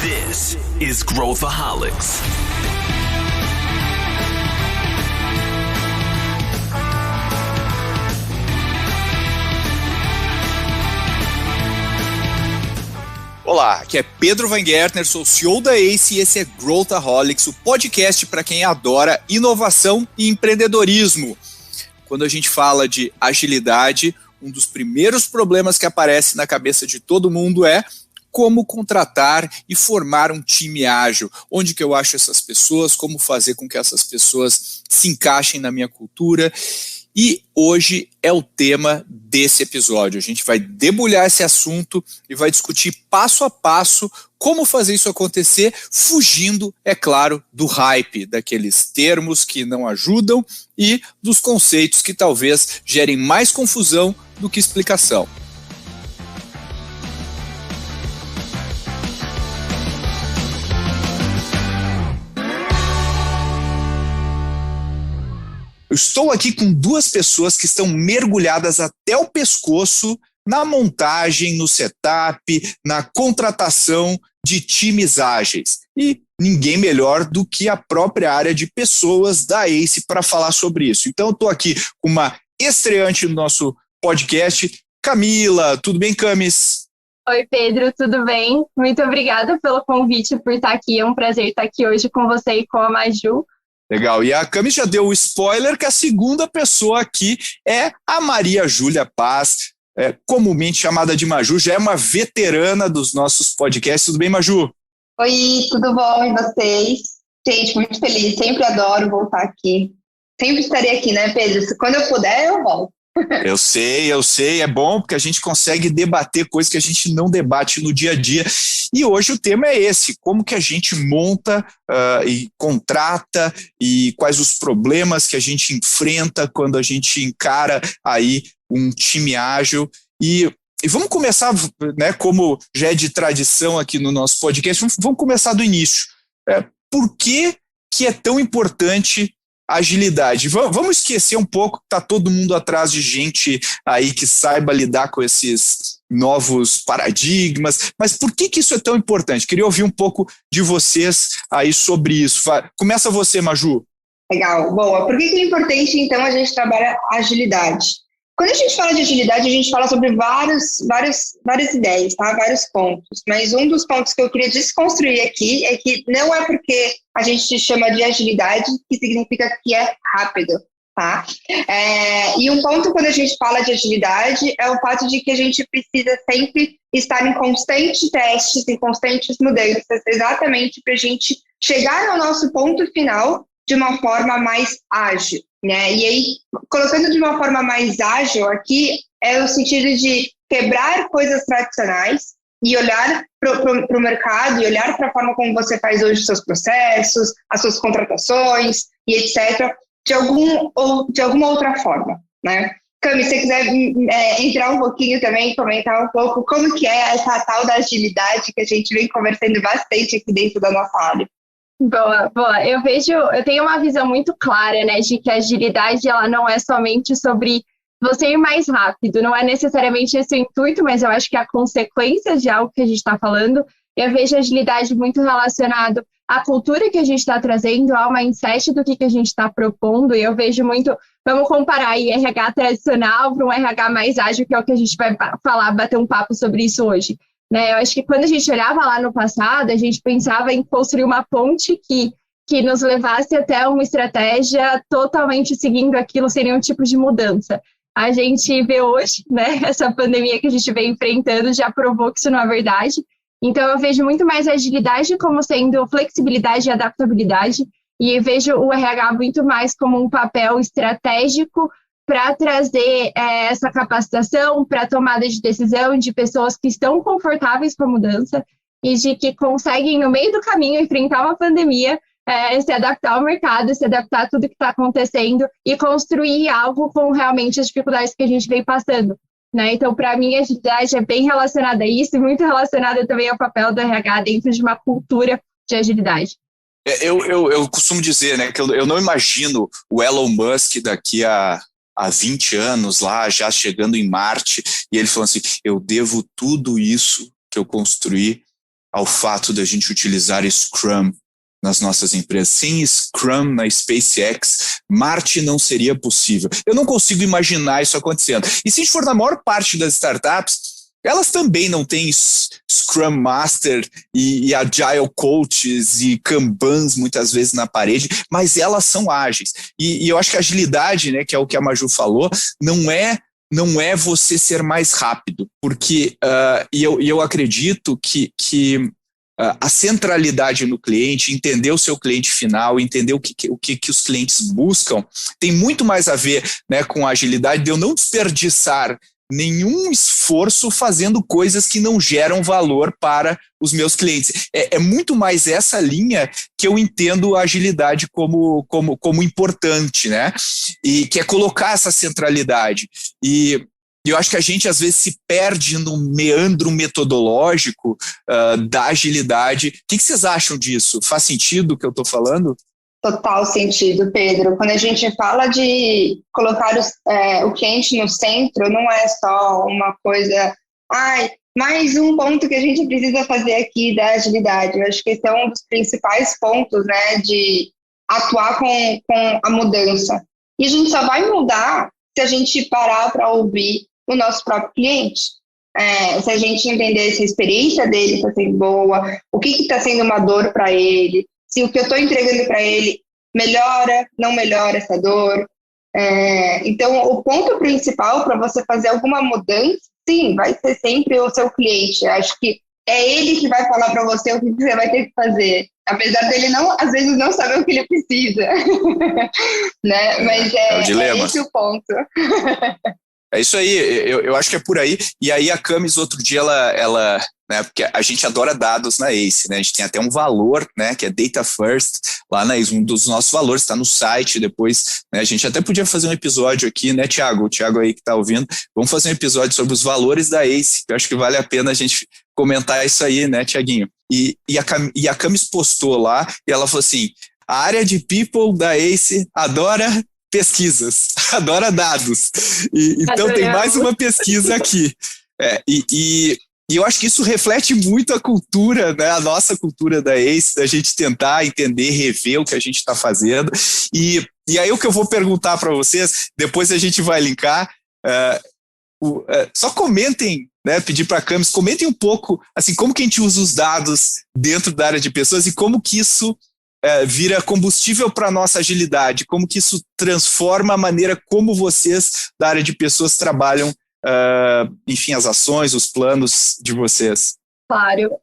This is Growthaholics. Olá, aqui é Pedro Van Gertner, sou o CEO da ACE e esse é Growthaholics, o podcast para quem adora inovação e empreendedorismo. Quando a gente fala de agilidade, um dos primeiros problemas que aparece na cabeça de todo mundo é como contratar e formar um time ágil. Onde que eu acho essas pessoas, como fazer com que essas pessoas se encaixem na minha cultura. E hoje é o tema desse episódio. A gente vai debulhar esse assunto e vai discutir passo a passo como fazer isso acontecer, fugindo, é claro, do hype, daqueles termos que não ajudam e dos conceitos que talvez gerem mais confusão do que explicação. Eu estou aqui com duas pessoas que estão mergulhadas até o pescoço na montagem, no setup, na contratação de times ágeis. E ninguém melhor do que a própria área de pessoas da ACE para falar sobre isso. Então eu estou aqui com uma estreante no nosso podcast, Camila. Tudo bem, Camis? Oi, Pedro, tudo bem? Muito obrigada pelo convite, por estar aqui. É um prazer estar aqui hoje com você e com a Maju. Legal, e a Cami já deu o spoiler que a segunda pessoa aqui é a Maria Júlia Paz, comumente chamada de Maju, já é uma veterana dos nossos podcasts. Tudo bem, Maju? Oi, tudo bom? E vocês? Gente, muito feliz, sempre adoro voltar aqui. Sempre estarei aqui, né, Pedro? Quando eu puder, eu volto. Eu sei, é bom porque a gente consegue debater coisas que a gente não debate no dia a dia. E hoje o tema é esse, como que a gente monta e contrata e quais os problemas que a gente enfrenta quando a gente encara aí um time ágil. E vamos começar, né, como já é de tradição aqui no nosso podcast, vamos começar do início. Por que é tão importante agilidade? Vamos esquecer um pouco que está todo mundo atrás de gente aí que saiba lidar com esses novos paradigmas, mas por que isso é tão importante? Queria ouvir um pouco de vocês aí sobre isso. Começa você, Maju. Legal, boa. Por que é importante, então, a gente trabalhar agilidade? Quando a gente fala de agilidade, a gente fala sobre várias ideias, tá? Vários pontos. Mas um dos pontos que eu queria desconstruir aqui é que não é porque a gente chama de agilidade que significa que é rápido, tá? E um ponto quando a gente fala de agilidade é o fato de que a gente precisa sempre estar em constantes testes, em constantes mudanças, exatamente para a gente chegar no nosso ponto final de uma forma mais ágil, né? E aí, colocando de uma forma mais ágil aqui, é o sentido de quebrar coisas tradicionais e olhar para o mercado e olhar para a forma como você faz hoje os seus processos, as suas contratações e etc., de alguma outra forma, né? Cami, se você quiser entrar um pouquinho também, comentar um pouco como que é essa tal da agilidade que a gente vem conversando bastante aqui dentro da nossa área. Boa. Eu tenho uma visão muito clara, né, de que a agilidade, ela não é somente sobre você ir mais rápido, não é necessariamente esse o intuito, mas eu acho que é a consequência de algo que a gente está falando. Eu vejo a agilidade muito relacionado à cultura que a gente está trazendo, ao mindset do que a gente está propondo, e eu vejo muito, vamos comparar aí RH tradicional para um RH mais ágil, que é o que a gente vai falar, bater um papo sobre isso hoje. Né, eu acho que quando a gente olhava lá no passado, a gente pensava em construir uma ponte que nos levasse até uma estratégia totalmente seguindo aquilo, sem nenhum tipo de mudança. A gente vê hoje, né, essa pandemia que a gente vem enfrentando já provou que isso não é verdade. Então eu vejo muito mais a agilidade como sendo flexibilidade e adaptabilidade, e vejo o RH muito mais como um papel estratégico para trazer essa capacitação, para tomada de decisão de pessoas que estão confortáveis com a mudança e de que conseguem, no meio do caminho, enfrentar uma pandemia, se adaptar ao mercado, se adaptar a tudo que está acontecendo e construir algo com realmente as dificuldades que a gente vem passando. Né? Então, para mim, a agilidade é bem relacionada a isso e muito relacionada também ao papel do RH dentro de uma cultura de agilidade. Eu costumo dizer, né, que eu não imagino o Elon Musk daqui a 20 anos lá, já chegando em Marte, e ele falando assim, eu devo tudo isso que eu construí ao fato de a gente utilizar Scrum nas nossas empresas. Sem Scrum na SpaceX, Marte não seria possível. Eu não consigo imaginar isso acontecendo. E se a gente for na maior parte das startups, elas também não têm Scrum Master e Agile Coaches e Kanbans muitas vezes na parede, mas elas são ágeis. E eu acho que a agilidade, né, que é o que a Maju falou, não é você ser mais rápido, porque eu acredito que a centralidade no cliente, entender o seu cliente final, entender o que os clientes buscam, tem muito mais a ver, né, com a agilidade de eu não desperdiçar nenhum esforço fazendo coisas que não geram valor para os meus clientes. É muito mais essa linha que eu entendo a agilidade como importante, né? E que é colocar essa centralidade. E eu acho que a gente às vezes se perde no meandro metodológico da agilidade. O que vocês acham disso? Faz sentido o que eu estou falando? Total sentido, Pedro. Quando a gente fala de colocar o cliente no centro, não é só uma coisa, mais um ponto que a gente precisa fazer aqui da agilidade. Eu acho que esse é um dos principais pontos, né, de atuar com a mudança. E a gente só vai mudar se a gente parar para ouvir o nosso próprio cliente. Se a gente entender se a experiência dele está sendo boa, o que está sendo uma dor para ele, se o que eu estou entregando para ele melhora, não melhora essa dor. Então, o ponto principal para você fazer alguma mudança, sim, vai ser sempre o seu cliente. Eu acho que é ele que vai falar para você o que você vai ter que fazer. Apesar dele, às vezes, não saber o que ele precisa. Né? Mas é o dilema. É esse o ponto. É isso aí, eu acho que é por aí. E aí a Camis, outro dia, ela né, porque a gente adora dados na ACE, né? A gente tem até um valor, né, que é Data First, lá na ACE, um dos nossos valores, está no site depois, né, a gente até podia fazer um episódio aqui, né, Thiago? O Thiago aí que está ouvindo, vamos fazer um episódio sobre os valores da ACE, que eu acho que vale a pena a gente comentar isso aí, né, Thiaguinho? E a Camis postou lá, e ela falou assim, a área de People da ACE adora pesquisas, adora dados. Então tem mais uma pesquisa aqui. E eu acho que isso reflete muito a cultura, né, a nossa cultura da ACE, da gente tentar entender, rever o que a gente está fazendo. E aí o que eu vou perguntar para vocês, depois a gente vai linkar, só comentem, né, pedir para a Camis, comentem um pouco, assim, como que a gente usa os dados dentro da área de pessoas e como que isso vira combustível para a nossa agilidade, como que isso transforma a maneira como vocês da área de pessoas trabalham, enfim, as ações, os planos de vocês. Claro,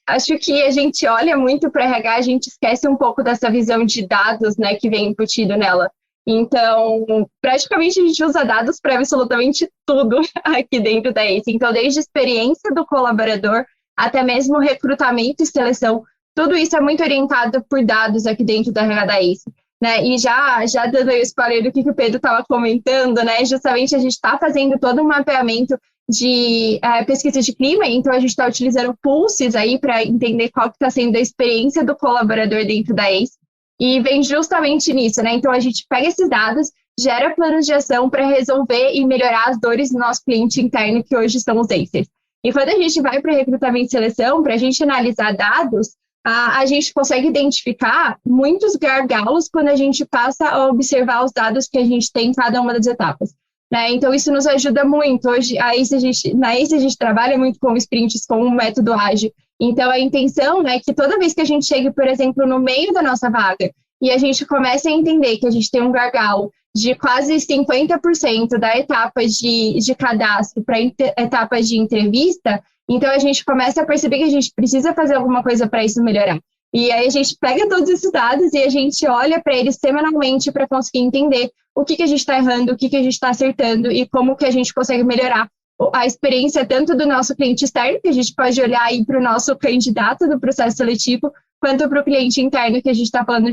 acho que a gente olha muito para RH, a gente esquece um pouco dessa visão de dados, né, que vem embutido nela. Então, praticamente a gente usa dados para absolutamente tudo aqui dentro da ACE. Então, desde a experiência do colaborador até mesmo recrutamento e seleção, tudo isso é muito orientado por dados aqui dentro da RH da ACE. Né? E já dando aí o spoiler do que o Pedro estava comentando, né? Justamente a gente está fazendo todo um mapeamento de pesquisa de clima, então a gente está utilizando pulses aí para entender qual que está sendo a experiência do colaborador dentro da ACE, e vem justamente nisso, né? Então a gente pega esses dados, gera planos de ação para resolver e melhorar as dores do nosso cliente interno, que hoje são os ACEs. E quando a gente vai para recrutamento e seleção, para a gente analisar dados, a gente consegue identificar muitos gargalos quando a gente passa a observar os dados que a gente tem em cada uma das etapas. Né? Então, isso nos ajuda muito. Hoje, na ACE, a gente trabalha muito com sprints, com um método ágil. Então, a intenção é que toda vez que a gente chegue, por exemplo, no meio da nossa vaga, e a gente comece a entender que a gente tem um gargalo de quase 50% da etapa de cadastro para etapas de entrevista, então a gente começa a perceber que a gente precisa fazer alguma coisa para isso melhorar. E aí a gente pega todos esses dados e a gente olha para eles semanalmente para conseguir entender o que a gente está errando, o que a gente está acertando e como que a gente consegue melhorar a experiência tanto do nosso cliente externo, que a gente pode olhar aí para o nosso candidato do processo seletivo, quanto para o cliente interno, que a gente está falando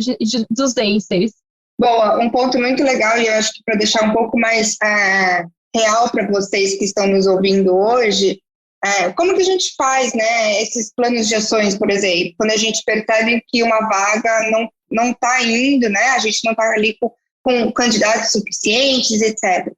dos ACEs. Boa, um ponto muito legal, e eu acho que para deixar um pouco mais real para vocês que estão nos ouvindo hoje, como que a gente faz, né, esses planos de ações, por exemplo, quando a gente percebe que uma vaga não está indo, né, a gente não está ali com candidatos suficientes, etc.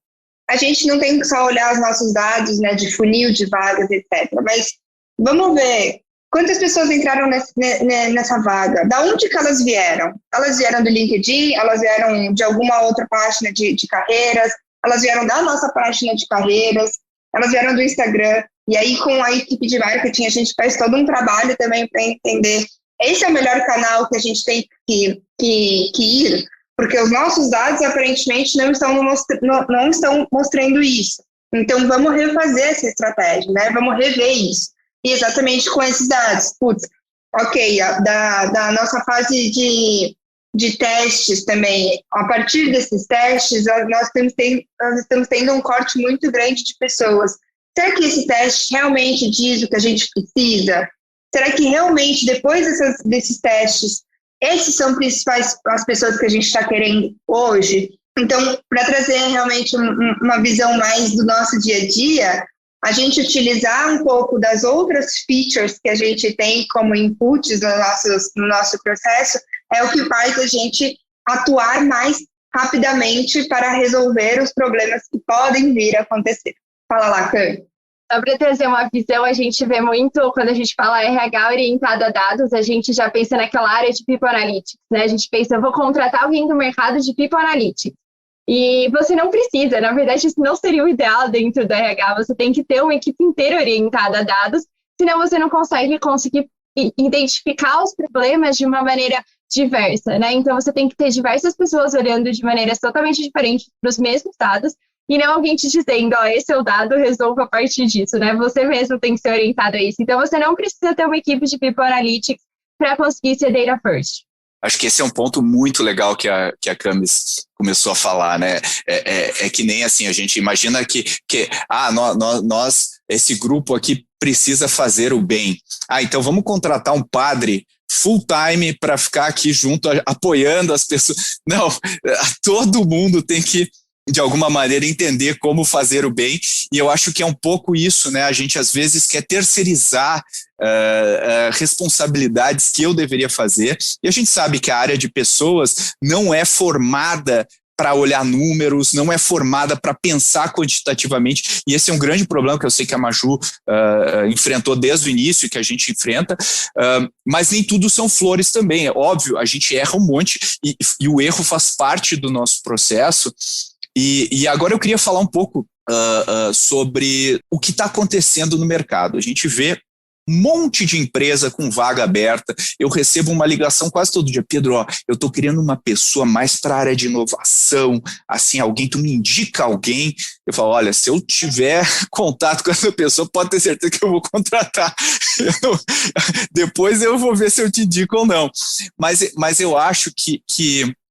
A gente não tem que só olhar os nossos dados, né, de funil de vagas, etc. Mas vamos ver Quantas pessoas entraram nessa vaga? Da onde que elas vieram? Elas vieram do LinkedIn, elas vieram de alguma outra página de carreiras, elas vieram da nossa página de carreiras, elas vieram do Instagram. E aí, com a equipe de marketing, a gente faz todo um trabalho também para entender esse é o melhor canal que a gente tem que ir, porque os nossos dados, aparentemente, não estão mostrando isso. Então, vamos refazer essa estratégia, né? Vamos rever isso. E exatamente com esses dados. Putz, ok, da nossa fase de testes também, a partir desses testes, nós estamos tendo um corte muito grande de pessoas. Será que esse teste realmente diz o que a gente precisa? Será que realmente, depois desses testes, esses são principais as pessoas que a gente está querendo hoje? Então, para trazer realmente uma visão mais do nosso dia a dia, a gente utilizar um pouco das outras features que a gente tem como inputs no nosso processo é o que faz a gente atuar mais rapidamente para resolver os problemas que podem vir a acontecer. Fala lá, Cami. Só para trazer uma visão, a gente vê muito, quando a gente fala RH orientado a dados, a gente já pensa naquela área de People Analytics, né? A gente pensa, eu vou contratar alguém do mercado de People Analytics. E você não precisa, na verdade, isso não seria o ideal dentro do RH, você tem que ter uma equipe inteira orientada a dados, senão você não conseguir identificar os problemas de uma maneira diversa, né? Então, você tem que ter diversas pessoas olhando de maneiras totalmente diferentes para os mesmos dados, e não alguém te dizendo, esse é o dado, resolva a partir disso, né? Você mesmo tem que ser orientado a isso. Então, você não precisa ter uma equipe de People Analytics para conseguir ser data first. Acho que esse é um ponto muito legal que a Camis começou a falar, né? É que nem assim, a gente imagina que nós, esse grupo aqui precisa fazer o bem. Então vamos contratar um padre full time para ficar aqui junto, apoiando as pessoas. Não, todo mundo tem que, de alguma maneira, entender como fazer o bem, e eu acho que é um pouco isso, né? A gente às vezes quer terceirizar responsabilidades que eu deveria fazer, e a gente sabe que a área de pessoas não é formada para olhar números, não é formada para pensar quantitativamente, e esse é um grande problema que eu sei que a Maju enfrentou desde o início, que a gente enfrenta, mas nem tudo são flores também, é óbvio, a gente erra um monte, e o erro faz parte do nosso processo. E agora eu queria falar um pouco sobre o que está acontecendo no mercado. A gente vê um monte de empresa com vaga aberta. Eu recebo uma ligação quase todo dia. Pedro, eu estou querendo uma pessoa mais para a área de inovação, assim, tu me indica alguém. Eu falo, olha, se eu tiver contato com essa pessoa, pode ter certeza que eu vou contratar. Depois eu vou ver se eu te indico ou não. Mas eu acho que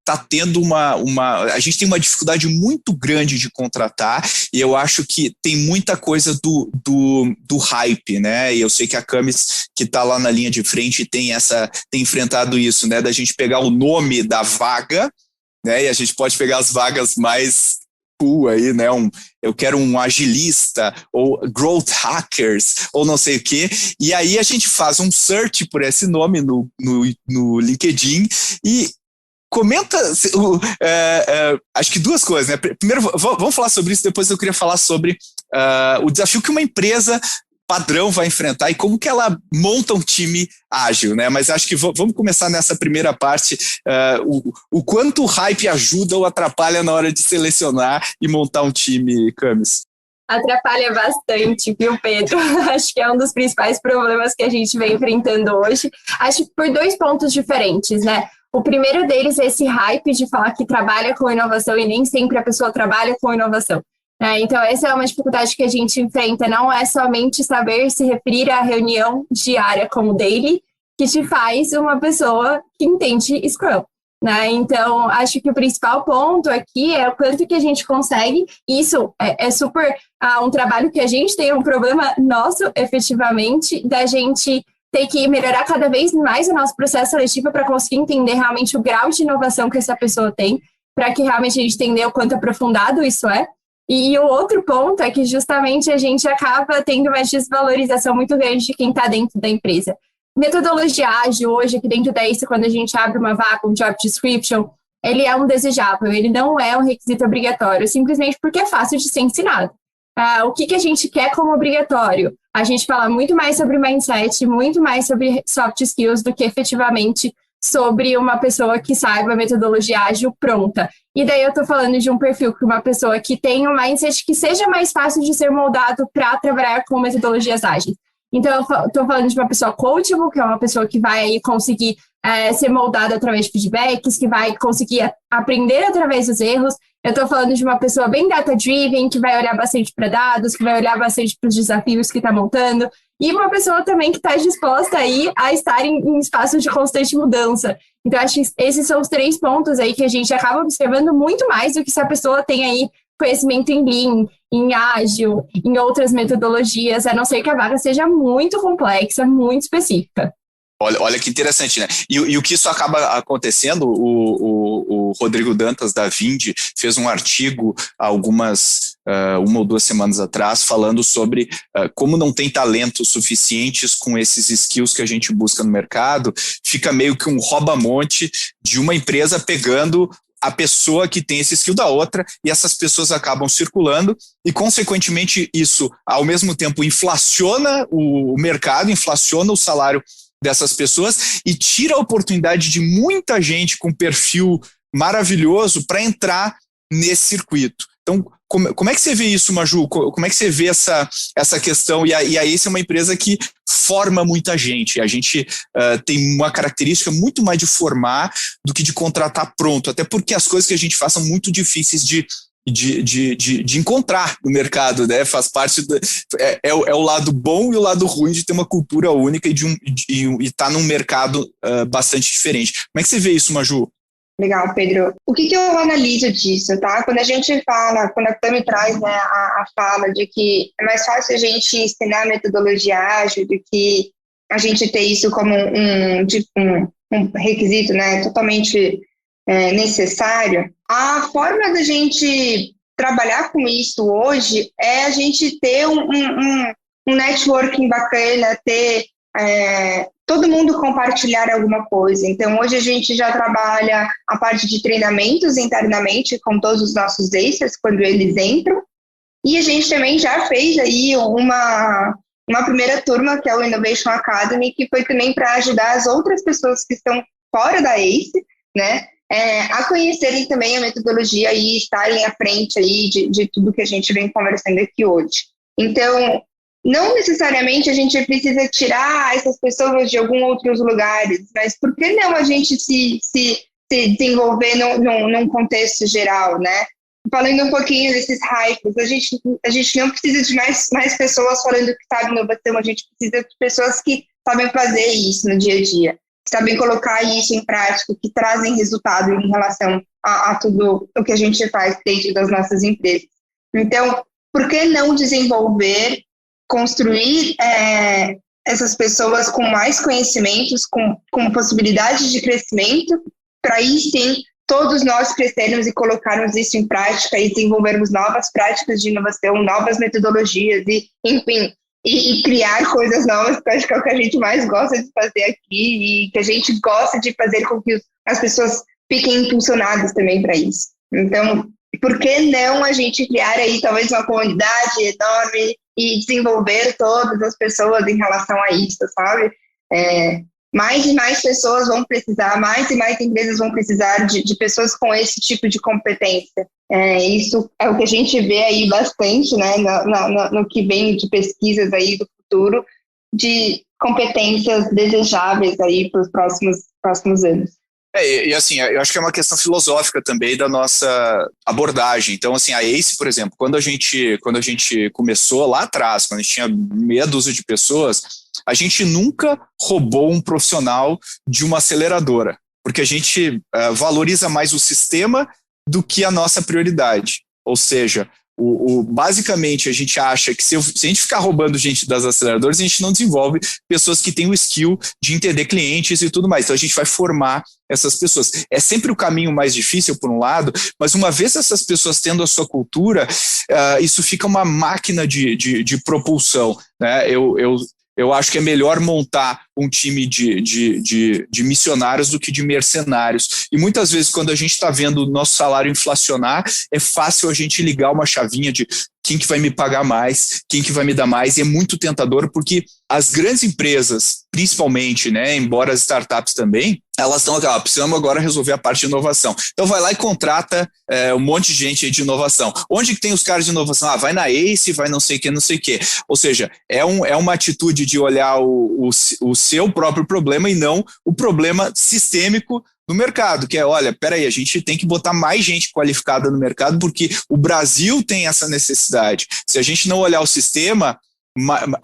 está tendo a gente tem uma dificuldade muito grande de contratar, e eu acho que tem muita coisa do hype, né? E eu sei que a Camis, que está lá na linha de frente, tem enfrentado isso, né? Da gente pegar o nome da vaga, né? E a gente pode pegar as vagas mais cool aí, né? Eu quero um agilista, ou growth hackers, ou não sei o quê, e aí a gente faz um search por esse nome no LinkedIn e comenta, acho que duas coisas, né? Primeiro, vamos falar sobre isso, depois eu queria falar sobre o desafio que uma empresa padrão vai enfrentar e como que ela monta um time ágil, né? Mas acho que vamos começar nessa primeira parte, o quanto o hype ajuda ou atrapalha na hora de selecionar e montar um time, Camis. Atrapalha bastante, viu, Pedro? Acho que é um dos principais problemas que a gente vem enfrentando hoje. Acho que por 2 pontos diferentes, né? O primeiro deles é esse hype de falar que trabalha com inovação e nem sempre a pessoa trabalha com inovação. Então, essa é uma dificuldade que a gente enfrenta. Não é somente saber se referir à reunião diária como daily, que te faz uma pessoa que entende Scrum. Então, acho que o principal ponto aqui é o quanto que a gente consegue. Isso é super um trabalho que a gente tem, um problema nosso, efetivamente, da gente ter que melhorar cada vez mais o nosso processo seletivo para conseguir entender realmente o grau de inovação que essa pessoa tem, para que realmente a gente entenda o quanto aprofundado isso é. E o outro ponto é que justamente a gente acaba tendo uma desvalorização muito grande de quem está dentro da empresa. Metodologia ágil hoje, aqui dentro da ACE, quando a gente abre uma vaga, um job description, ele é um desejável, ele não é um requisito obrigatório, simplesmente porque é fácil de ser ensinado. o que a gente quer como obrigatório. A gente fala muito mais sobre mindset, muito mais sobre soft skills do que efetivamente sobre uma pessoa que saiba a metodologia ágil pronta. E daí eu estou falando de um perfil que uma pessoa que tem um mindset que seja mais fácil de ser moldado para trabalhar com metodologias ágeis. Então, eu estou falando de uma pessoa coachable, que é uma pessoa que vai aí conseguir ser moldada através de feedbacks, que vai conseguir aprender através dos erros. Eu estou falando de uma pessoa bem data-driven, que vai olhar bastante para dados, que vai olhar bastante para os desafios que está montando, e uma pessoa também que está disposta aí a estar em espaços de constante mudança. Então, acho que esses são os 3 pontos aí que a gente acaba observando muito mais do que se a pessoa tem aí conhecimento em Lean, em ágil, em outras metodologias, a não ser que a vaga seja muito complexa, muito específica. Olha que interessante, né? E o que isso acaba acontecendo, o Rodrigo Dantas da Vindi fez um artigo uma ou 2 semanas atrás falando sobre como não tem talentos suficientes com esses skills que a gente busca no mercado, fica meio que um rouba-monte de uma empresa pegando a pessoa que tem esse skill da outra, e essas pessoas acabam circulando, e consequentemente isso, ao mesmo tempo, inflaciona o mercado, inflaciona o salário dessas pessoas e tira a oportunidade de muita gente com perfil maravilhoso para entrar nesse circuito. Então, como é que você vê isso, Maju? Como é que você vê essa questão? E a Ace é uma empresa que forma muita gente. A gente tem uma característica muito mais de formar do que de contratar pronto, até porque as coisas que a gente faz são muito difíceis de encontrar no mercado, né? Faz parte é o lado bom e o lado ruim de ter uma cultura única e estar num mercado bastante diferente. Como é que você vê isso, Maju? Legal, Pedro. O que eu analiso disso, tá? Quando a gente fala, quando a Tami traz, né, a fala de que é mais fácil a gente ensinar a metodologia ágil do que a gente ter isso como um requisito, né, totalmente necessário, a forma da gente trabalhar com isso hoje é a gente ter um networking bacana, ter todo mundo compartilhar alguma coisa. Então, hoje a gente já trabalha a parte de treinamentos internamente com todos os nossos acers, quando eles entram, e a gente também já fez aí uma primeira turma, que é o Innovation Academy, que foi também para ajudar as outras pessoas que estão fora da ACE, né, a conhecerem também a metodologia e estarem à frente aí de tudo que a gente vem conversando aqui hoje. Então, não necessariamente a gente precisa tirar essas pessoas de alguns outros lugares, mas por que não a gente se desenvolver num contexto geral, né? Falando um pouquinho desses hypes, a gente não precisa de mais pessoas falando que sabem inovação, a gente precisa de pessoas que sabem fazer isso no dia a dia, que sabem colocar isso em prática, que trazem resultado em relação a tudo o que a gente faz dentro das nossas empresas. Então, por que não desenvolver, construir essas pessoas com mais conhecimentos, com possibilidades de crescimento, para aí sim todos nós crescermos e colocarmos isso em prática e desenvolvermos novas práticas de inovação, novas metodologias e, enfim, e criar coisas novas, que acho que é o que a gente mais gosta de fazer aqui e que a gente gosta de fazer com que as pessoas fiquem impulsionadas também para isso. Então, por que não a gente criar aí talvez uma comunidade enorme e desenvolver todas as pessoas em relação a isso, sabe? Mais e mais pessoas vão precisar, mais e mais empresas vão precisar de pessoas com esse tipo de competência. Isso é o que a gente vê aí bastante, né, no que vem de pesquisas aí do futuro, de competências desejáveis aí para os próximos anos. E assim, eu acho que é uma questão filosófica também da nossa abordagem. Então, assim, a ACE, por exemplo, quando a gente começou lá atrás, quando a gente tinha meia dúzia de pessoas, a gente nunca roubou um profissional de uma aceleradora, porque a gente valoriza mais o sistema do que a nossa prioridade. Ou seja, basicamente a gente acha que se a gente ficar roubando gente das aceleradoras, a gente não desenvolve pessoas que têm o skill de entender clientes e tudo mais. Então a gente vai formar essas pessoas. É sempre o caminho mais difícil, por um lado, mas uma vez essas pessoas tendo a sua cultura, isso fica uma máquina de propulsão, né? Eu acho que é melhor montar um time de missionários do que de mercenários. E muitas vezes, quando a gente está vendo o nosso salário inflacionar, é fácil a gente ligar uma chavinha de quem que vai me pagar mais, quem que vai me dar mais, e é muito tentador, porque as grandes empresas, principalmente, né, embora as startups também, elas estão, precisamos agora resolver a parte de inovação. Então vai lá e contrata um monte de gente aí de inovação. Onde que tem os caras de inovação? Vai na ACE, vai não sei o que, não sei o que. Ou seja, é uma atitude de olhar o seu próprio problema e não o problema sistêmico no mercado, que é, olha, peraí, a gente tem que botar mais gente qualificada no mercado porque o Brasil tem essa necessidade. Se a gente não olhar o sistema,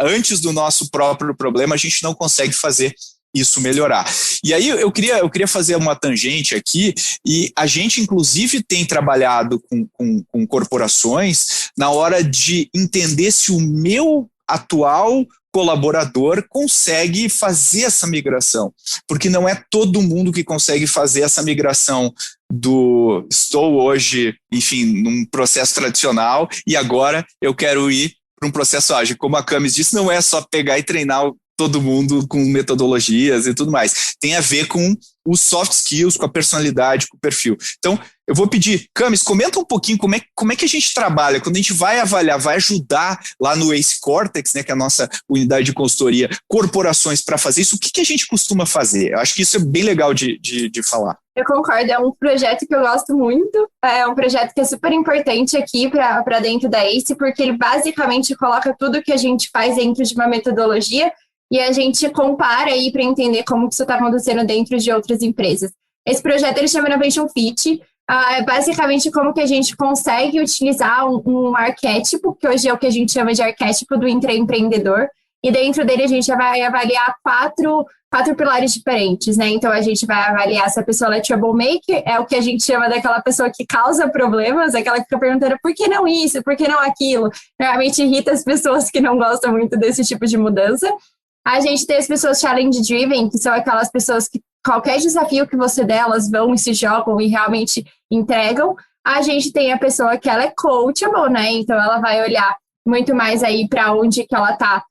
antes do nosso próprio problema, a gente não consegue fazer isso melhorar. E aí eu queria fazer uma tangente aqui, e a gente inclusive tem trabalhado com corporações na hora de entender se o meu atual colaborador consegue fazer essa migração, porque não é todo mundo que consegue fazer essa migração do estou hoje, enfim, num processo tradicional e agora eu quero ir para um processo ágil. Como a Camis disse, não é só pegar e treinar todo mundo com metodologias e tudo mais. Tem a ver com os soft skills, com a personalidade, com o perfil. Então, eu vou pedir, Camis, comenta um pouquinho como é que a gente trabalha, quando a gente vai avaliar, vai ajudar lá no ACE Cortex, né, que é a nossa unidade de consultoria, corporações para fazer isso, o que a gente costuma fazer? Eu acho que isso é bem legal de falar. Eu concordo, é um projeto que eu gosto muito, é um projeto que é super importante aqui para dentro da ACE, porque ele basicamente coloca tudo que a gente faz dentro de uma metodologia e a gente compara aí para entender como que isso está acontecendo dentro de outras empresas. Esse projeto ele chama Innovation Fit, é basicamente como que a gente consegue utilizar um arquétipo, que hoje é o que a gente chama de arquétipo do intraempreendedor, e dentro dele a gente vai avaliar quatro pilares diferentes, né? Então a gente vai avaliar se a pessoa é troublemaker, é o que a gente chama daquela pessoa que causa problemas, aquela que fica perguntando por que não isso, por que não aquilo. Normalmente irrita as pessoas que não gostam muito desse tipo de mudança. A gente tem as pessoas challenge driven, que são aquelas pessoas que qualquer desafio que você der, elas vão e se jogam e realmente entregam. A gente tem a pessoa que ela é coachable, né? Então ela vai olhar muito mais aí para onde que ela está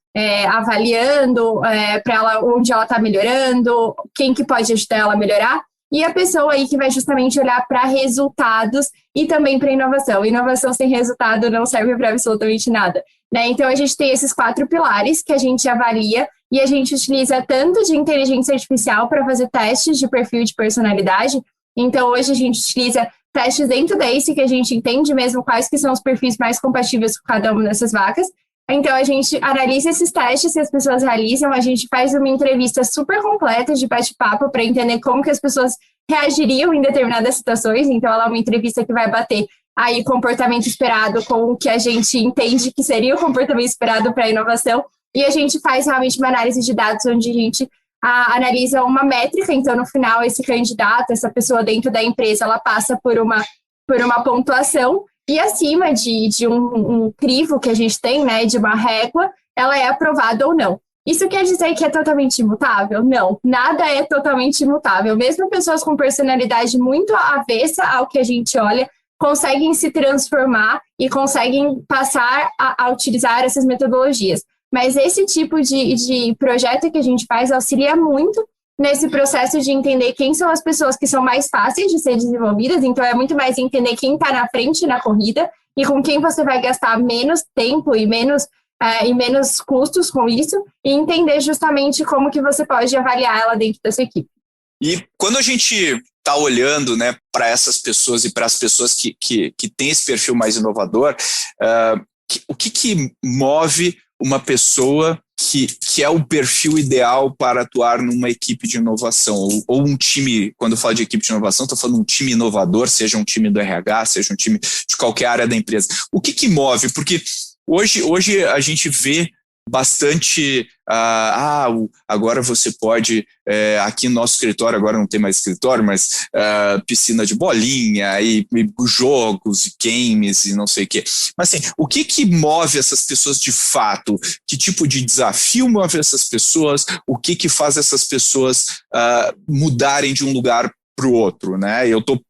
avaliando, para ela onde ela está melhorando, quem que pode ajudar ela a melhorar. E a pessoa aí que vai justamente olhar para resultados e também para inovação. Inovação sem resultado não serve para absolutamente nada, né? Então a gente tem esses 4 pilares que a gente avalia e a gente utiliza tanto de inteligência artificial para fazer testes de perfil de personalidade. Então hoje a gente utiliza testes dentro da ACE que a gente entende mesmo quais que são os perfis mais compatíveis com cada uma dessas vagas. Então, a gente analisa esses testes que as pessoas realizam, a gente faz uma entrevista super completa de bate-papo para entender como que as pessoas reagiriam em determinadas situações. Então, ela é uma entrevista que vai bater aí comportamento esperado com o que a gente entende que seria o comportamento esperado para a inovação. E a gente faz realmente uma análise de dados onde a gente analisa uma métrica. Então, no final, esse candidato, essa pessoa dentro da empresa, ela passa por uma pontuação. E acima de um crivo que a gente tem, né, de uma régua, ela é aprovada ou não. Isso quer dizer que é totalmente imutável? Não, nada é totalmente imutável. Mesmo pessoas com personalidade muito avessa ao que a gente olha, conseguem se transformar e conseguem passar a utilizar essas metodologias. Mas esse tipo de projeto que a gente faz auxilia muito nesse processo de entender quem são as pessoas que são mais fáceis de ser desenvolvidas. Então, é muito mais entender quem está na frente na corrida e com quem você vai gastar menos tempo e menos custos com isso, e entender justamente como que você pode avaliar ela dentro dessa equipe. E quando a gente está olhando, né, para essas pessoas e para as pessoas que têm esse perfil mais inovador, o que move uma pessoa que é o perfil ideal para atuar numa equipe de inovação, ou um time, quando eu falo de equipe de inovação, estou falando de um time inovador, seja um time do RH, seja um time de qualquer área da empresa. O que move? Porque hoje a gente vê bastante, agora você pode, aqui no nosso escritório, agora não tem mais escritório, mas piscina de bolinha e jogos e games e não sei o quê. Mas assim, o que move essas pessoas de fato? Que tipo de desafio move essas pessoas? O que faz essas pessoas mudarem de um lugar para o outro, né? Eu tô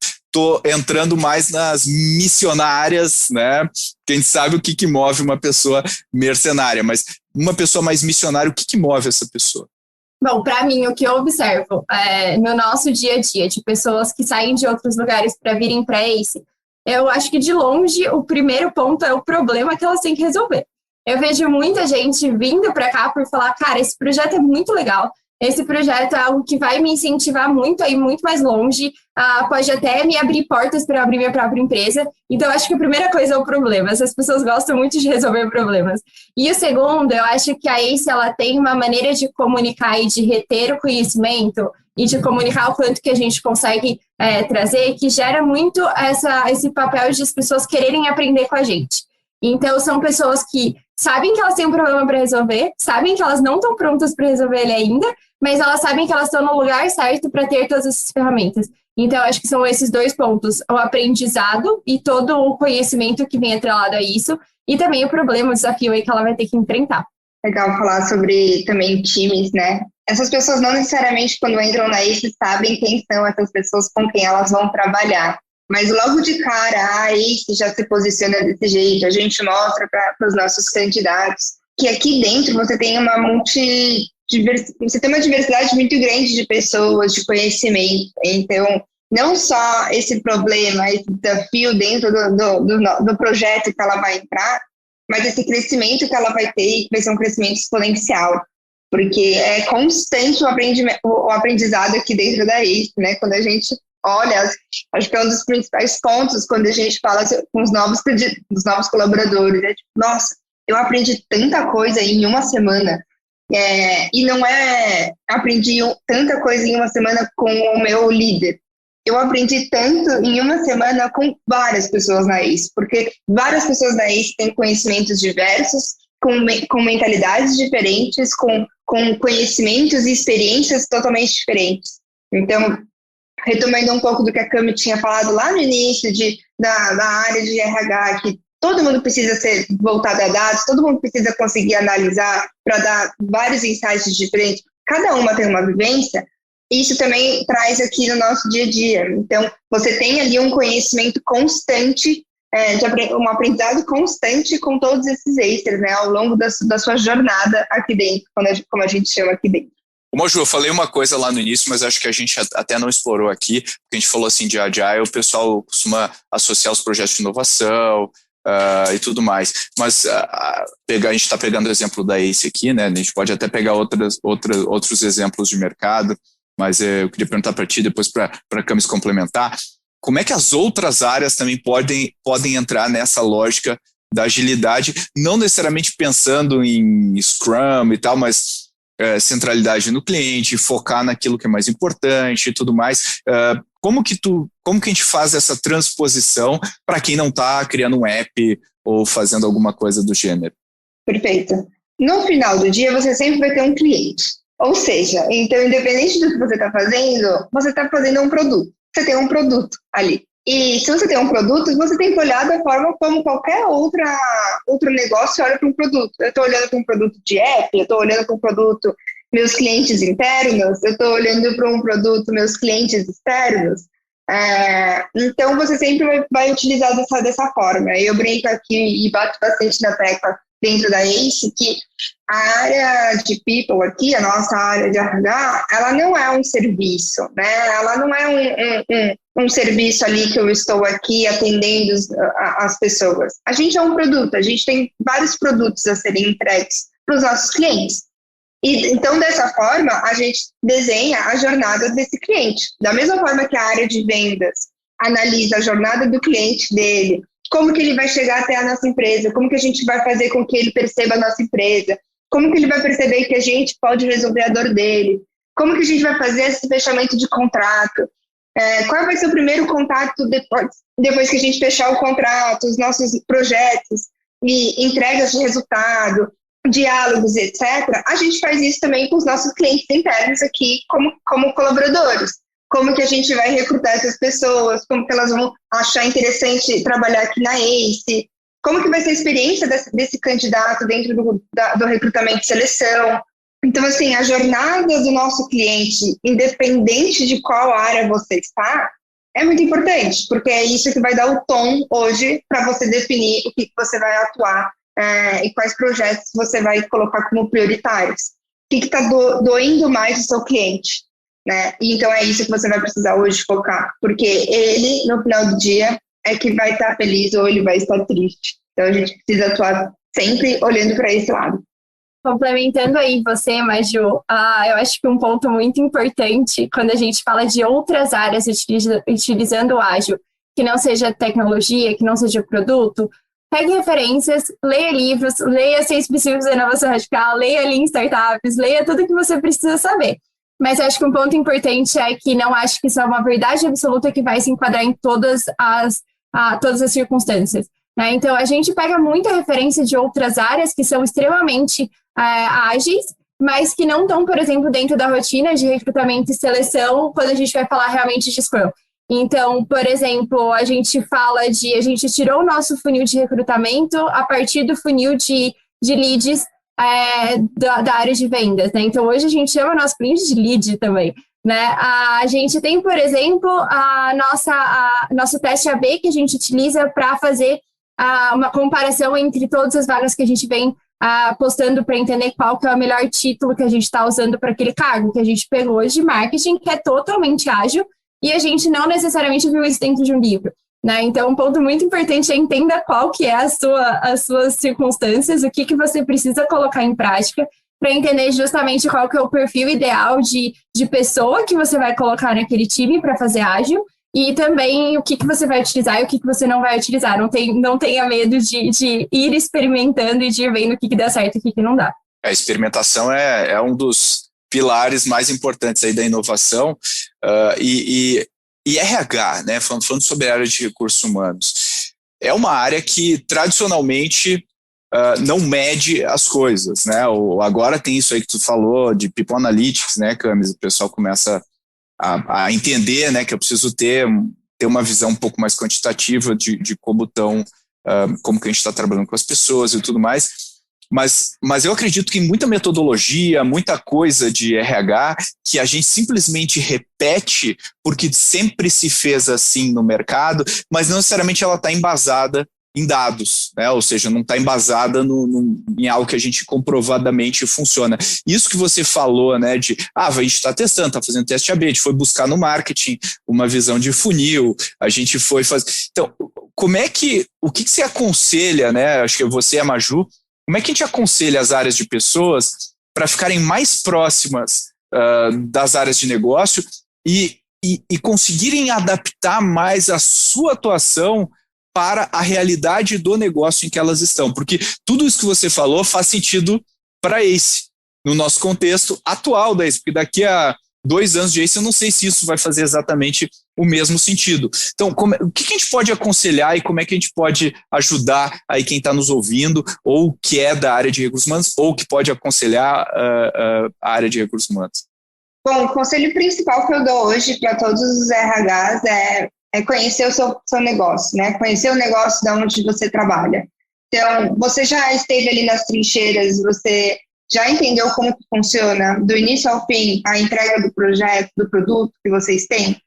entrando mais nas missionárias, né? Quem sabe o que move uma pessoa mercenária, mas uma pessoa mais missionária, o que move essa pessoa? Bom, para mim, o que eu observo no nosso dia a dia, de pessoas que saem de outros lugares para virem para Ace, eu acho que de longe o primeiro ponto é o problema que elas têm que resolver. Eu vejo muita gente vindo para cá por falar, cara, esse projeto é muito legal, esse projeto é algo que vai me incentivar muito a ir muito mais longe, pode até me abrir portas para abrir minha própria empresa. Então, eu acho que a primeira coisa é o problema. Essas pessoas gostam muito de resolver problemas. E o segundo, eu acho que a Ace ela tem uma maneira de comunicar e de reter o conhecimento e de comunicar o quanto que a gente consegue trazer, que gera muito esse papel de as pessoas quererem aprender com a gente. Então, são pessoas que sabem que elas têm um problema para resolver, sabem que elas não estão prontas para resolver ele ainda, mas elas sabem que elas estão no lugar certo para ter todas essas ferramentas. Então, acho que são esses dois pontos, o aprendizado e todo o conhecimento que vem atrelado a isso, e também o problema, o desafio aí que ela vai ter que enfrentar. Legal falar sobre também times, né? Essas pessoas não necessariamente, quando entram na Ace, sabem quem são essas pessoas com quem elas vão trabalhar. Mas logo de cara, a Ace já se posiciona desse jeito, a gente mostra para os nossos candidatos que aqui dentro você tem você tem uma diversidade muito grande de pessoas, de conhecimento. Então, não só esse problema, esse desafio dentro do projeto que ela vai entrar, mas esse crescimento que ela vai ter, que vai ser um crescimento exponencial. Porque é constante o aprendizado aqui dentro da Ace, né? Quando a gente olha, acho que é um dos principais pontos quando a gente fala com os novos colaboradores. É tipo, nossa, eu aprendi tanta coisa em uma semana. E não aprendi tanta coisa em uma semana com o meu líder. Eu aprendi tanto em uma semana com várias pessoas na Ace, porque várias pessoas da Ace têm conhecimentos diversos, com mentalidades diferentes, com conhecimentos e experiências totalmente diferentes. Então, retomando um pouco do que a Cami tinha falado lá no início da área de RH, que todo mundo precisa ser voltado a dados, todo mundo precisa conseguir analisar para dar vários insights diferentes, cada uma tem uma vivência, isso também traz aqui no nosso dia a dia. Então, você tem ali um conhecimento constante, um aprendizado constante com todos esses extras, né, ao longo da sua jornada aqui dentro, como a gente chama aqui dentro. Ju, eu falei uma coisa lá no início, mas acho que a gente até não explorou aqui, porque a gente falou assim de Agile, o pessoal costuma associar os projetos de inovação e tudo mais. Mas a gente está pegando o exemplo da Ace aqui, né? A gente pode até pegar outros exemplos de mercado, mas eu queria perguntar para ti, depois para a Camis complementar, como é que as outras áreas também podem entrar nessa lógica da agilidade, não necessariamente pensando em Scrum e tal, mas centralidade no cliente, focar naquilo que é mais importante e tudo mais. Como que a gente faz essa transposição para quem não está criando um app ou fazendo alguma coisa do gênero? Perfeito. No final do dia, você sempre vai ter um cliente. Ou seja, então, independente do que você está fazendo um produto. Você tem um produto ali. E se você tem um produto, você tem que olhar da forma como qualquer outro negócio olha para um produto. Eu estou olhando para um produto de app, eu estou olhando para um produto meus clientes internos, eu estou olhando para um produto meus clientes externos. Então, você sempre vai utilizar dessa forma. Eu brinco aqui e bato bastante na tecla dentro da Ace que a área de people aqui, a nossa área de RH, ela não é um serviço, né? Ela não é um serviço ali que eu estou aqui atendendo as pessoas. A gente é um produto, a gente tem vários produtos a serem entregues para os nossos clientes. E, então, dessa forma, a gente desenha a jornada desse cliente. Da mesma forma que a área de vendas analisa a jornada do cliente dele, como que ele vai chegar até a nossa empresa, como que a gente vai fazer com que ele perceba a nossa empresa, como que ele vai perceber que a gente pode resolver a dor dele, como que a gente vai fazer esse fechamento de contrato, qual vai ser o primeiro contato depois que a gente fechar o contrato, os nossos projetos e entregas de resultado, diálogos, etc. A gente faz isso também com os nossos clientes internos aqui como colaboradores. Como que a gente vai recrutar essas pessoas, como que elas vão achar interessante trabalhar aqui na Ace, como que vai ser a experiência desse candidato dentro do recrutamento e seleção. Então, assim, a jornada do nosso cliente, independente de qual área você está, é muito importante, porque é isso que vai dar o tom hoje para você definir o que você vai atuar e quais projetos você vai colocar como prioritários. que está doendo mais o seu cliente, né? E então é isso que você vai precisar hoje focar, porque ele, no final do dia, é que vai estar feliz ou ele vai estar triste. Então a gente precisa atuar sempre olhando para esse lado. Complementando aí você, Maju, eu acho que um ponto muito importante quando a gente fala de outras áreas utilizando o ágil, que não seja tecnologia, que não seja produto, pegue referências, leia livros, leia 6 princípios da inovação radical, leia Lean Startups, leia tudo que você precisa saber. Mas eu acho que um ponto importante é que não acho que isso é uma verdade absoluta que vai se enquadrar em todas as circunstâncias. Né? Então, a gente pega muita referência de outras áreas que são extremamente ágeis, mas que não estão, por exemplo, dentro da rotina de recrutamento e seleção quando a gente vai falar realmente de Scrum. Então, por exemplo, a gente tirou o nosso funil de recrutamento a partir do funil de leads da área de vendas. Né? Então, hoje a gente chama o nosso cliente de lead também. Né? A gente tem, por exemplo, nosso teste AB que a gente utiliza para fazer uma comparação entre todas as vagas que a gente vem postando para entender qual que é o melhor título que a gente está usando para aquele cargo que a gente pegou hoje de marketing, que é totalmente ágil, e a gente não necessariamente viu isso dentro de um livro. Né? Então, um ponto muito importante é entenda qual que é as suas circunstâncias, o que você precisa colocar em prática, para entender justamente qual que é o perfil ideal de pessoa que você vai colocar naquele time para fazer ágil, e também o que você vai utilizar e o que você não vai utilizar. Não tenha medo de ir experimentando e de ir vendo o que dá certo e o que não dá. A experimentação é um dos pilares mais importantes aí da inovação, e RH, né, falando sobre a área de recursos humanos, é uma área que tradicionalmente não mede as coisas, né? Agora tem isso aí que tu falou de People Analytics, né, Camis? O pessoal começa a entender, né, que eu preciso ter uma visão um pouco mais quantitativa de como que a gente está trabalhando com as pessoas e tudo mais. Mas eu acredito que muita metodologia, muita coisa de RH que a gente simplesmente repete porque sempre se fez assim no mercado, mas não necessariamente ela está embasada em dados, né? Ou seja, não está embasada em algo que a gente comprovadamente funciona. Isso que você falou, né, a gente está testando, está fazendo teste AB, a gente foi buscar no marketing uma visão de funil, a gente foi fazer... Então, o que você aconselha, né, acho que você e a Maju, como é que a gente aconselha as áreas de pessoas para ficarem mais próximas das áreas de negócio e conseguirem adaptar mais a sua atuação para a realidade do negócio em que elas estão? Porque tudo isso que você falou faz sentido para a ACE, no nosso contexto atual da ACE, porque daqui a 2 anos de ACE eu não sei se isso vai fazer exatamente o mesmo sentido. Então, o que a gente pode aconselhar e como é que a gente pode ajudar aí quem está nos ouvindo, ou que é da área de recursos humanos, ou que pode aconselhar a área de recursos humanos? Bom, o conselho principal que eu dou hoje para todos os RHs é conhecer o seu negócio, né? Conhecer o negócio de onde você trabalha. Então, você já esteve ali nas trincheiras, você já entendeu como que funciona do início ao fim a entrega do projeto, do produto que vocês têm?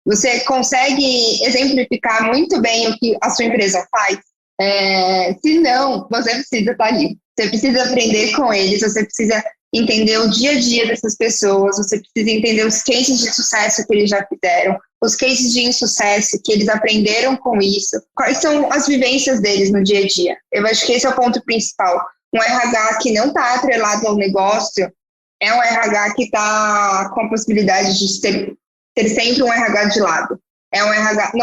Você consegue exemplificar muito bem o que a sua empresa faz? Se não, você precisa estar ali. Você precisa aprender com eles, você precisa entender o dia a dia dessas pessoas, você precisa entender os cases de sucesso que eles já fizeram, os cases de insucesso que eles aprenderam com isso, quais são as vivências deles no dia a dia. Eu acho que esse é o ponto principal. Um RH que não está atrelado ao negócio é um RH que está com a possibilidade de ter sempre um RH de lado. Não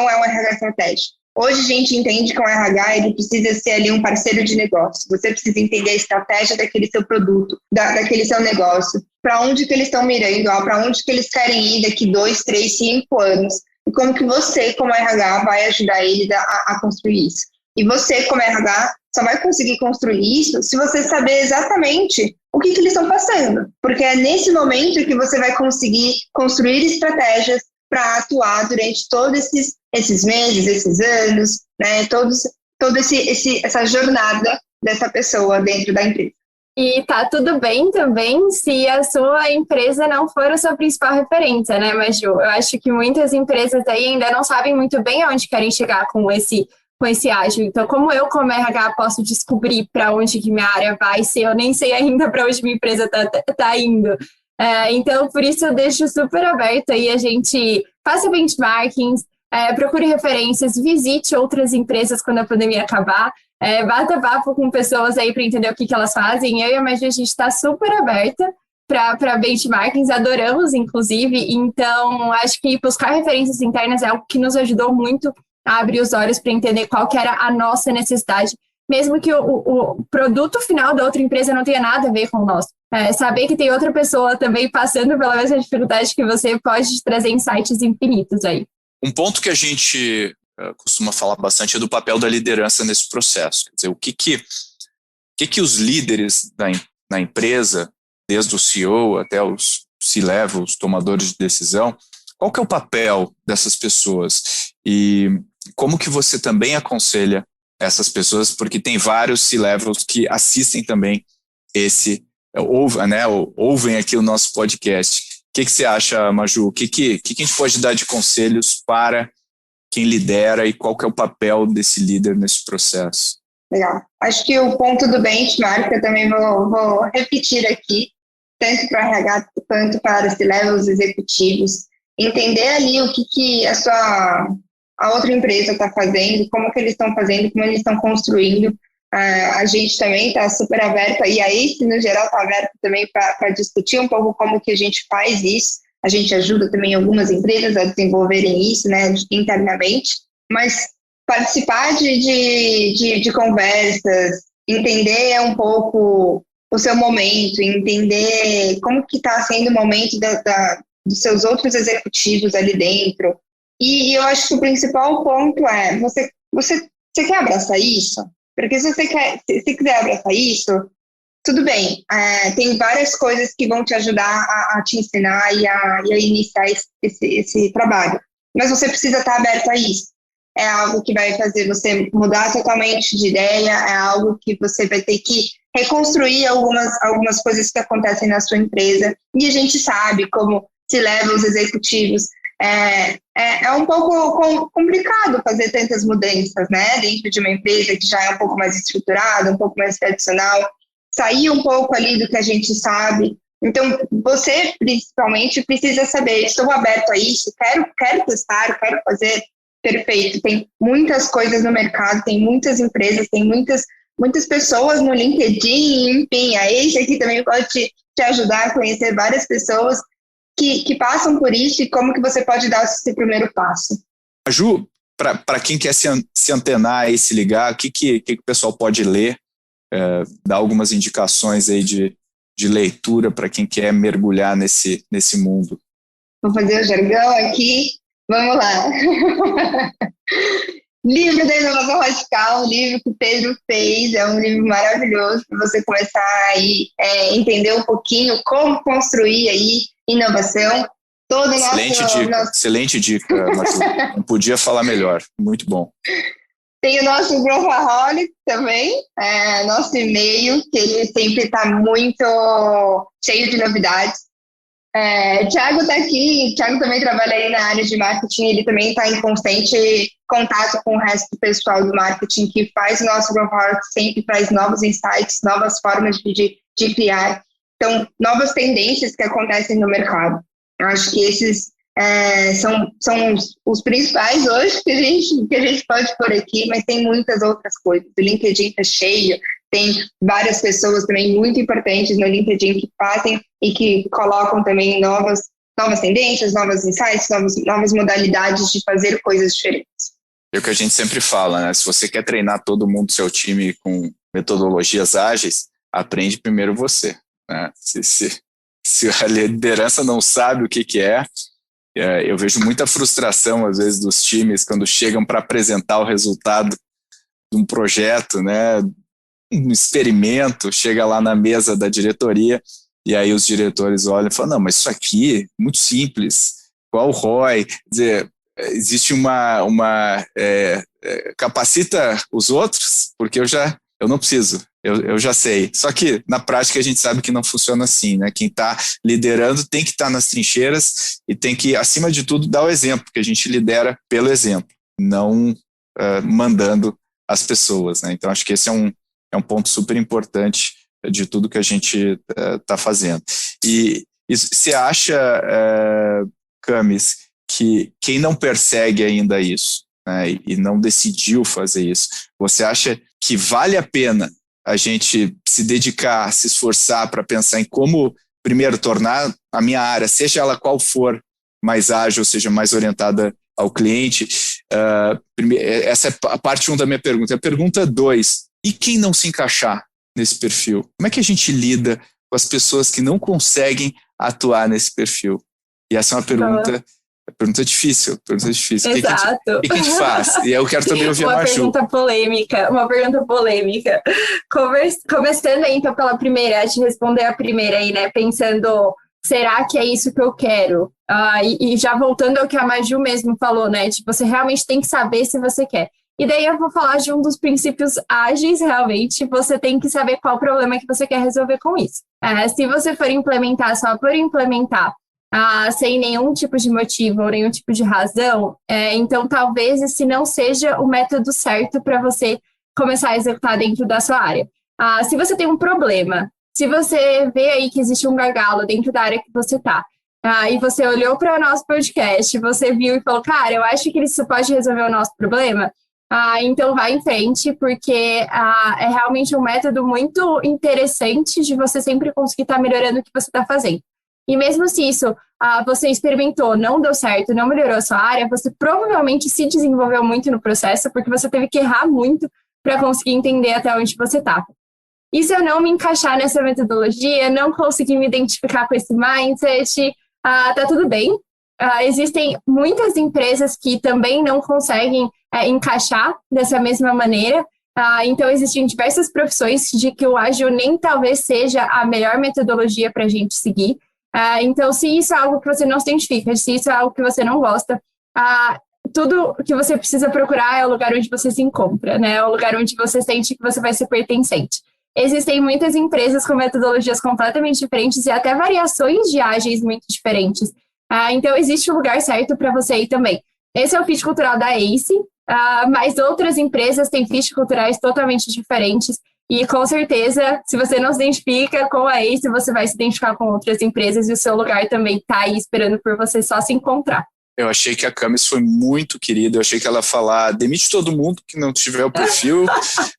é um RH estratégico. Hoje a gente entende que um RH ele precisa ser ali um parceiro de negócio. Você precisa entender a estratégia daquele seu produto, daquele seu negócio, para onde que eles estão mirando, para onde que eles querem ir daqui 2, 3, 5 anos, e como que você, como RH, vai ajudar eles a construir isso. E você, como RH, só vai conseguir construir isso se você saber exatamente o que eles estão passando, porque é nesse momento que você vai conseguir construir estratégias para atuar durante todos esses meses, esses anos, né, toda essa jornada dessa pessoa dentro da empresa. E tá tudo bem também se a sua empresa não for a sua principal referência, né, Maju? Eu acho que muitas empresas aí ainda não sabem muito bem aonde querem chegar com esse com esse ágil. Então, como eu, como RH, posso descobrir para onde que minha área vai ser? Eu nem sei ainda para onde minha empresa tá indo. Então, por isso eu deixo super aberto aí, a gente faça benchmarkings, procure referências, visite outras empresas quando a pandemia acabar, bata papo com pessoas aí para entender o que elas fazem. Eu e a Maju, a gente está super aberta para benchmarkings, adoramos, inclusive. Então, acho que buscar referências internas é algo que nos ajudou muito a abrir os olhos para entender qual que era a nossa necessidade, mesmo que o produto final da outra empresa não tenha nada a ver com o nosso. Saber que tem outra pessoa também passando pela mesma dificuldade que você pode trazer insights infinitos aí. Um ponto que a gente costuma falar bastante é do papel da liderança nesse processo. Quer dizer, o que os líderes da empresa, desde o CEO até os C-level, os tomadores de decisão, qual que é o papel dessas pessoas? E como que você também aconselha essas pessoas? Porque tem vários C-levels que assistem também ouvem aqui o nosso podcast. O que você acha, Maju? O que a gente pode dar de conselhos para quem lidera e qual que é o papel desse líder nesse processo? Legal. Acho que o ponto do benchmark, eu também vou repetir aqui, tanto para RH quanto para C-levels executivos, entender ali o que a outra empresa está fazendo, como que eles estão fazendo, como eles estão construindo. A gente também está super aberto, e a ACE, no geral, está aberto também para discutir um pouco como que a gente faz isso. A gente ajuda também algumas empresas a desenvolverem isso, né, internamente, mas participar de conversas, entender um pouco o seu momento, entender como que está sendo o momento dos seus outros executivos ali dentro. E eu acho que o principal ponto é, você quer abraçar isso? Porque se você quiser abraçar isso, tudo bem, tem várias coisas que vão te ajudar a te ensinar e a iniciar esse trabalho. Mas você precisa estar aberto a isso. É algo que vai fazer você mudar totalmente de ideia, é algo que você vai ter que reconstruir algumas coisas que acontecem na sua empresa. E a gente sabe como se leva os executivos. É um pouco complicado fazer tantas mudanças, né, dentro de uma empresa que já é um pouco mais estruturada, um pouco mais tradicional, sair um pouco ali do que a gente sabe. Então, você, principalmente, precisa saber, estou aberto a isso, quero testar, quero fazer. Perfeito, tem muitas coisas no mercado, tem muitas empresas, tem muitas pessoas no LinkedIn, enfim, a ACE aqui também pode te ajudar a conhecer várias pessoas que passam por isso e como que você pode dar esse primeiro passo. Ju, para quem quer se antenar e se ligar, o que o pessoal pode ler? Dar algumas indicações aí de leitura para quem quer mergulhar nesse mundo. Vou fazer o jargão aqui, vamos lá. Livro da Inovação Radical, um livro que o Pedro fez, é um livro maravilhoso para você começar aí entender um pouquinho como construir aí inovação. Excelente dica, Maju. Não podia falar melhor. Muito bom. Tem o nosso Growthaholic também, nosso e-mail, que ele sempre está muito cheio de novidades. Thiago está aqui, Thiago também trabalha aí na área de marketing, ele também está em constante contato com o resto do pessoal do marketing que faz o nosso Growthaholic, sempre traz novos insights, novas formas de criar. Então, novas tendências que acontecem no mercado. Eu acho que esses são os principais hoje que a gente pode pôr aqui, mas tem muitas outras coisas. O LinkedIn está cheio, tem várias pessoas também muito importantes no LinkedIn que fazem e que colocam também novas tendências, novos insights, novas modalidades de fazer coisas diferentes. É o que a gente sempre fala, né? Se você quer treinar todo mundo do seu time com metodologias ágeis, aprende primeiro você. Né? Se a liderança não sabe o que é, eu vejo muita frustração, às vezes, dos times quando chegam para apresentar o resultado de um projeto, né? Um experimento, chega lá na mesa da diretoria e aí os diretores olham e falam, não, mas isso aqui é muito simples, qual o ROI? Quer dizer, existe capacita os outros, porque eu não preciso. Eu já sei. Só que, na prática, a gente sabe que não funciona assim, né? Quem está liderando tem que estar nas trincheiras e tem que, acima de tudo, dar o exemplo, porque a gente lidera pelo exemplo, não mandando as pessoas, né? Então, acho que esse é um ponto super importante de tudo que a gente está fazendo. E você acha, Camis, que quem não persegue ainda isso, né, e não decidiu fazer isso, você acha que vale a pena a gente se dedicar, se esforçar para pensar em como, primeiro, tornar a minha área, seja ela qual for, mais ágil, seja mais orientada ao cliente? Essa é a parte 1 da minha pergunta. A pergunta 2, e quem não se encaixar nesse perfil? Como é que a gente lida com as pessoas que não conseguem atuar nesse perfil? E essa é uma pergunta difícil. Exato. O que a gente faz? E eu quero também ouvir a Maju. Uma pergunta polêmica. Começando aí, então, pela primeira, a te responder a primeira aí, né? Pensando, será que é isso que eu quero? E já voltando ao que a Maju mesmo falou, né? Tipo, você realmente tem que saber se você quer. E daí eu vou falar de um dos princípios ágeis, realmente, você tem que saber qual problema que você quer resolver com isso. Se você for implementar só por implementar, sem nenhum tipo de motivo ou nenhum tipo de razão, então talvez esse não seja o método certo para você começar a executar dentro da sua área. Se você tem um problema, se você vê aí que existe um gargalo dentro da área que você está, e você olhou para o nosso podcast, você viu e falou, cara, eu acho que isso pode resolver o nosso problema, então vai em frente, porque é realmente um método muito interessante de você sempre conseguir estar melhorando o que você está fazendo. E mesmo se isso você experimentou, não deu certo, não melhorou a sua área, você provavelmente se desenvolveu muito no processo, porque você teve que errar muito para conseguir entender até onde você estava. E se eu não me encaixar nessa metodologia, não conseguir me identificar com esse mindset, tá tudo bem. Existem muitas empresas que também não conseguem encaixar dessa mesma maneira. Então, existem diversas profissões de que o ágil nem talvez seja a melhor metodologia para a gente seguir. Então, se isso é algo que você não se identifica, se isso é algo que você não gosta, tudo que você precisa procurar é o lugar onde você se encontra, né? É o lugar onde você sente que você vai ser pertencente. Existem muitas empresas com metodologias completamente diferentes e até variações de ágeis muito diferentes. Então, existe um lugar certo para você aí também. Esse é o fit cultural da ACE, mas outras empresas têm fit culturais totalmente diferentes. E, com certeza, se você não se identifica com a ACE, você vai se identificar com outras empresas e o seu lugar também está aí esperando por você só se encontrar. Eu achei que a Camis foi muito querida, eu achei que ela ia falar, demite todo mundo que não tiver o perfil,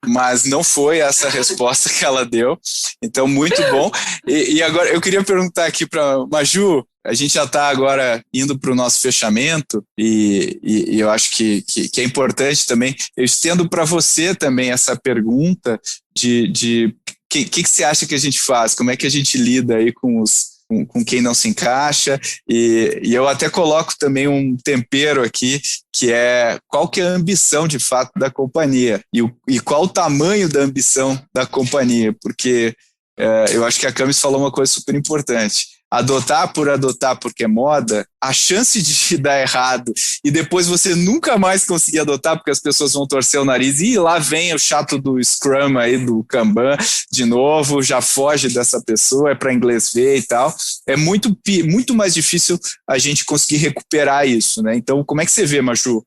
mas não foi essa a resposta que ela deu, então muito bom. E agora eu queria perguntar aqui para Maju, a gente já está agora indo para o nosso fechamento e eu acho que é importante também, eu estendo para você também essa pergunta de que você acha que a gente faz, como é que a gente lida aí com quem não se encaixa, e eu até coloco também um tempero aqui, que é qual que é a ambição de fato da companhia, e qual o tamanho da ambição da companhia, porque eu acho que a Camis falou uma coisa super importante. Adotar porque é moda, a chance de dar errado e depois você nunca mais conseguir adotar porque as pessoas vão torcer o nariz e lá vem o chato do Scrum aí, do Kanban, de novo, já foge dessa pessoa, é para inglês ver e tal. É muito mais difícil a gente conseguir recuperar isso, né? Então, como é que você vê, Maju?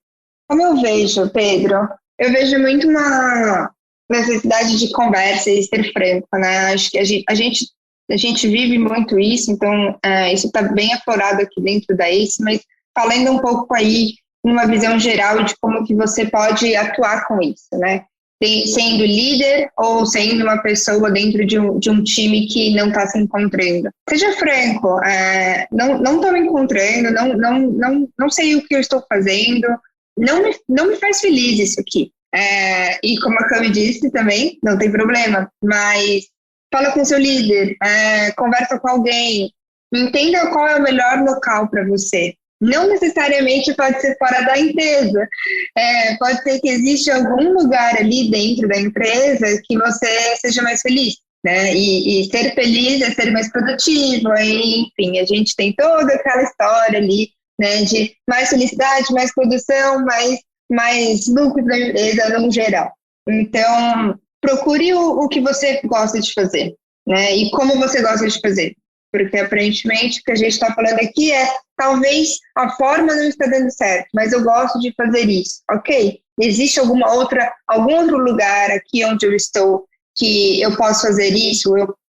Como eu vejo, Pedro? Eu vejo muito uma necessidade de conversa e ser franco, né? Acho que a gente vive muito isso, então isso está bem aflorado aqui dentro da ACE, mas falando um pouco aí, numa visão geral de como que você pode atuar com isso, né? Sendo líder ou sendo uma pessoa dentro de um time que não está se encontrando. Seja franco, não estou me encontrando, não sei o que eu estou fazendo, não me faz feliz isso aqui. E como a Cami disse também, não tem problema, mas fala com seu líder, conversa com alguém, entenda qual é o melhor local para você. Não necessariamente pode ser fora da empresa, pode ser que exista algum lugar ali dentro da empresa que você seja mais feliz, né? E ser feliz é ser mais produtivo, enfim, a gente tem toda aquela história ali, né, de mais felicidade, mais produção, mais lucro da empresa no geral. Então, procure o que você gosta de fazer, né? E como você gosta de fazer. Porque, aparentemente, o que a gente está falando aqui talvez a forma não está dando certo, mas eu gosto de fazer isso. Ok, existe algum outro lugar aqui onde eu estou que eu posso fazer isso,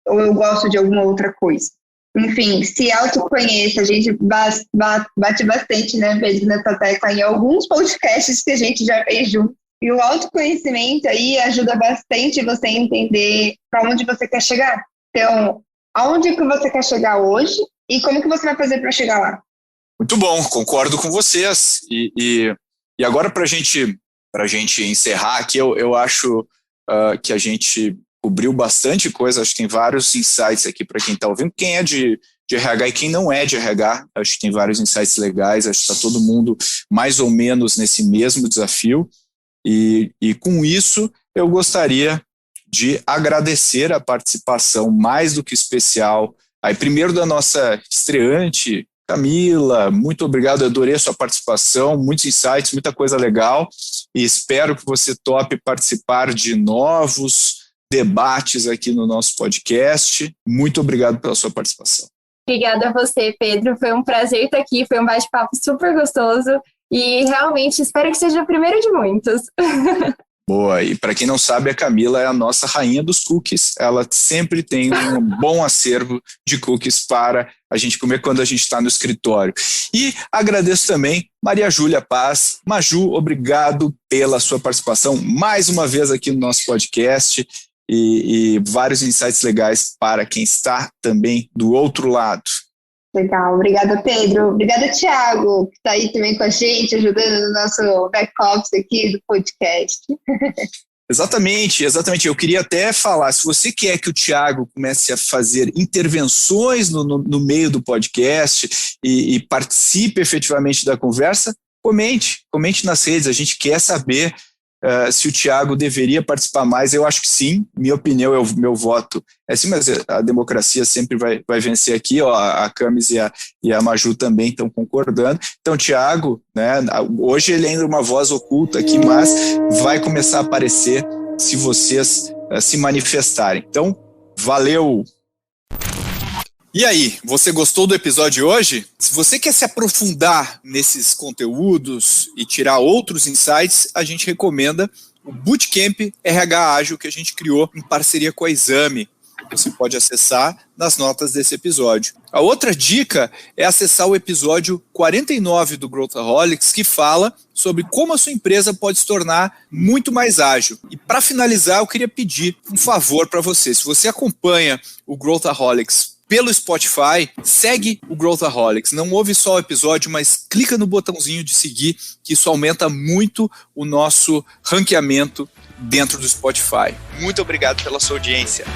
ou eu gosto de alguma outra coisa. Enfim, se autoconheça, a gente bate bastante, né, Pedro, nessa tecla em alguns podcasts que a gente já fez junto. E o autoconhecimento aí ajuda bastante você a entender para onde você quer chegar. Então, aonde que você quer chegar hoje e como que você vai fazer para chegar lá? Muito bom, concordo com vocês. E agora, para a gente encerrar aqui, eu acho que a gente cobriu bastante coisa. Acho que tem vários insights aqui para quem está ouvindo. Quem é de RH e quem não é de RH, acho que tem vários insights legais. Acho que está todo mundo mais ou menos nesse mesmo desafio. E com isso, eu gostaria de agradecer a participação mais do que especial. Aí, primeiro da nossa estreante, Camila, muito obrigado, eu adorei a sua participação, muitos insights, muita coisa legal, e espero que você tope participar de novos debates aqui no nosso podcast. Muito obrigado pela sua participação. Obrigada a você, Pedro, foi um prazer estar aqui, foi um bate-papo super gostoso, e realmente espero que seja o primeiro de muitos. Boa, e para quem não sabe, a Camila é a nossa rainha dos cookies, ela sempre tem um bom acervo de cookies para a gente comer quando a gente está no escritório. E agradeço também Maria Júlia Paz. Maju, obrigado pela sua participação mais uma vez aqui no nosso podcast e vários insights legais para quem está também do outro lado. Legal, obrigada, Pedro. Obrigada, Thiago, que está aí também com a gente, ajudando no nosso back-office aqui do podcast. Exatamente. Eu queria até falar, se você quer que o Thiago comece a fazer intervenções no meio do podcast e participe efetivamente da conversa, comente nas redes, a gente quer saber se o Thiago deveria participar mais. Eu acho que sim, minha opinião, meu voto é sim, mas a democracia sempre vai vencer aqui, ó, a Camis e a Maju também estão concordando. Então, Thiago, né, hoje ele ainda é uma voz oculta aqui, mas vai começar a aparecer se vocês se manifestarem. Então, valeu! E aí, você gostou do episódio de hoje? Se você quer se aprofundar nesses conteúdos e tirar outros insights, a gente recomenda o Bootcamp RH Ágil que a gente criou em parceria com a Exame. Você pode acessar nas notas desse episódio. A outra dica é acessar o episódio 49 do Growthaholics, que fala sobre como a sua empresa pode se tornar muito mais ágil. E para finalizar, eu queria pedir um favor para você. Se você acompanha o Growthaholics pelo Spotify, segue o Growthaholics. Não ouve só o episódio, mas clica no botãozinho de seguir, que isso aumenta muito o nosso ranqueamento dentro do Spotify. Muito obrigado pela sua audiência.